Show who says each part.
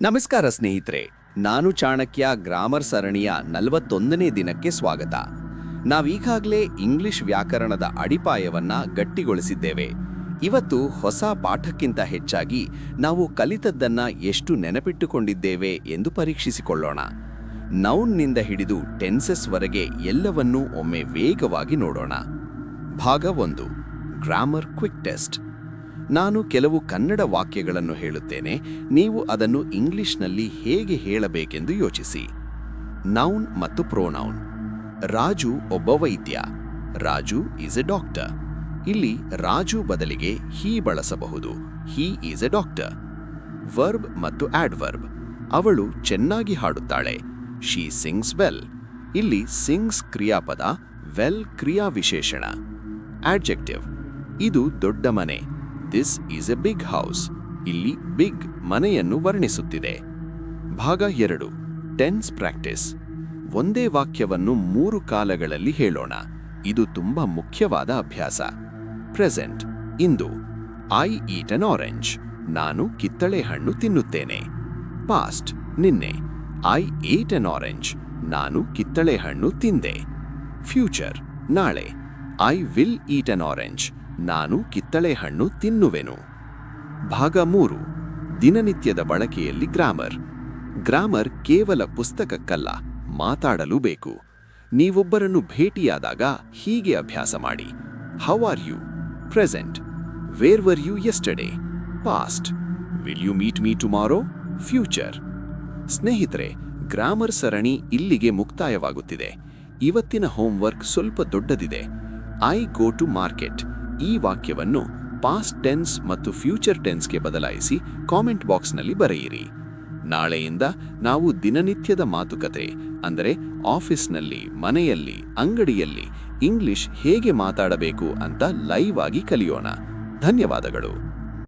Speaker 1: ನಮಸ್ಕಾರ ಸ್ನೇಹಿತರೆ, ನಾನು ಚಾಣಕ್ಯ ಗ್ರಾಮರ್ ಸರಣಿಯ 41ನೇ ದಿನಕ್ಕೆ ಸ್ವಾಗತ. ನಾವೀಗಾಗಲೇ ಇಂಗ್ಲಿಷ್ ವ್ಯಾಕರಣದ ಅಡಿಪಾಯವನ್ನ ಗಟ್ಟಿಗೊಳಿಸಿದ್ದೇವೆ. ಇವತ್ತು ಹೊಸ ಪಾಠಕ್ಕಿಂತ ಹೆಚ್ಚಾಗಿ ನಾವು ಕಲಿತದ್ದನ್ನ ಎಷ್ಟು ನೆನಪಿಟ್ಟುಕೊಂಡಿದ್ದೇವೆ ಎಂದು ಪರೀಕ್ಷಿಸಿಕೊಳ್ಳೋಣ. ನೌನ್ನಿಂದ ಹಿಡಿದು ಟೆನ್ಸಸ್ವರೆಗೆ ಎಲ್ಲವನ್ನೂ ಒಮ್ಮೆ ವೇಗವಾಗಿ ನೋಡೋಣ. ಭಾಗ 1, ಗ್ರಾಮರ್ ಕ್ವಿಕ್ ಟೆಸ್ಟ್. ನಾನು ಕೆಲವು ಕನ್ನಡ ವಾಕ್ಯಗಳನ್ನು ಹೇಳುತ್ತೇನೆ, ನೀವು ಅದನ್ನು ಇಂಗ್ಲಿಷ್ನಲ್ಲಿ ಹೇಗೆ ಹೇಳಬೇಕೆಂದು ಯೋಚಿಸಿ. ನೌನ್ ಮತ್ತು ಪ್ರೊನೌನ್. ರಾಜು ಒಬ್ಬ ವೈದ್ಯ. Raju is a doctor. ಇಲ್ಲಿ ರಾಜು ಬದಲಿಗೆ ಹೀ ಬಳಸಬಹುದು. He is a doctor. Verb ಮತ್ತು ಆಡ್ವರ್ಬ್. ಅವಳು ಚೆನ್ನಾಗಿ ಹಾಡುತ್ತಾಳೆ. She sings well. ಇಲ್ಲಿ ಸಿಂಗ್ಸ್ ಕ್ರಿಯಾಪದ, ವೆಲ್ ಕ್ರಿಯಾವಿಶೇಷಣ. ಆಡ್ಜೆಕ್ಟಿವ್. ಇದು ದೊಡ್ಡ ಮನೆ. This is a big house. ಇಲ್ಲಿ ಬಿಗ್ ಮನೆಯನ್ನು ವರ್ಣಿಸುತ್ತಿದೆ. ಭಾಗ 2, ಟೆನ್ಸ್ ಪ್ರಾಕ್ಟೀಸ್. ಒಂದೇ ವಾಕ್ಯವನ್ನು 3 ಕಾಲಗಳಲ್ಲಿ ಹೇಳೋಣ. ಇದು ತುಂಬಾ ಮುಖ್ಯವಾದ ಅಭ್ಯಾಸ. ಪ್ರೆಸೆಂಟ್, ಇಂದು. I eat an orange. ನಾನು ಕಿತ್ತಳೆ ಹಣ್ಣು ತಿನ್ನುತ್ತೇನೆ. ಪಾಸ್ಟ್, ನಿನ್ನೆ. I ate an orange. ನಾನು ಕಿತ್ತಳೆ ಹಣ್ಣು ತಿಂದೆ. ಫ್ಯೂಚರ್, ನಾಳೆ. I will eat an orange. ನಾನು ಕಿತ್ತಳೆ ಹಣ್ಣು ತಿನ್ನುವೆನು. ಭಾಗ 3, ದಿನನಿತ್ಯದ ಬಳಕೆಯಲ್ಲಿ ಗ್ರಾಮರ್. ಗ್ರಾಮರ್ ಕೇವಲ ಪುಸ್ತಕಕ್ಕಲ್ಲ, ಮಾತಾಡಲು ಬೇಕು. ನೀವೊಬ್ಬರನ್ನು ಭೇಟಿಯಾದಾಗ ಹೀಗೆ ಅಭ್ಯಾಸ ಮಾಡಿ. How are you? Present. Where were you yesterday? Past. Will you meet me tomorrow? Future. ಸ್ನೇಹಿತರೆ, ಗ್ರಾಮರ್ ಸರಣಿ ಇಲ್ಲಿಗೆ ಮುಕ್ತಾಯವಾಗುತ್ತಿದೆ. ಇವತ್ತಿನ ಹೋಮ್ವರ್ಕ್ ಸ್ವಲ್ಪ ದೊಡ್ಡದಿದೆ. I go to market. ಈ ವಾಕ್ಯವನ್ನು ಪಾಸ್ಟ್ ಟೆನ್ಸ್ ಮತ್ತು ಫ್ಯೂಚರ್ ಟೆನ್ಸ್ಗೆ ಬದಲಾಯಿಸಿ ಕಾಮೆಂಟ್ ಬಾಕ್ಸ್ನಲ್ಲಿ ಬರೆಯಿರಿ. ನಾಳೆಯಿಂದ ನಾವು ದಿನನಿತ್ಯದ ಮಾತುಕತೆ, ಅಂದರೆ ಆಫೀಸ್ನಲ್ಲಿ, ಮನೆಯಲ್ಲಿ, ಅಂಗಡಿಯಲ್ಲಿ ಇಂಗ್ಲಿಷ್ ಹೇಗೆ ಮಾತಾಡಬೇಕು ಅಂತ ಲೈವ್ ಆಗಿ ಕಲಿಯೋಣ. ಧನ್ಯವಾದಗಳು.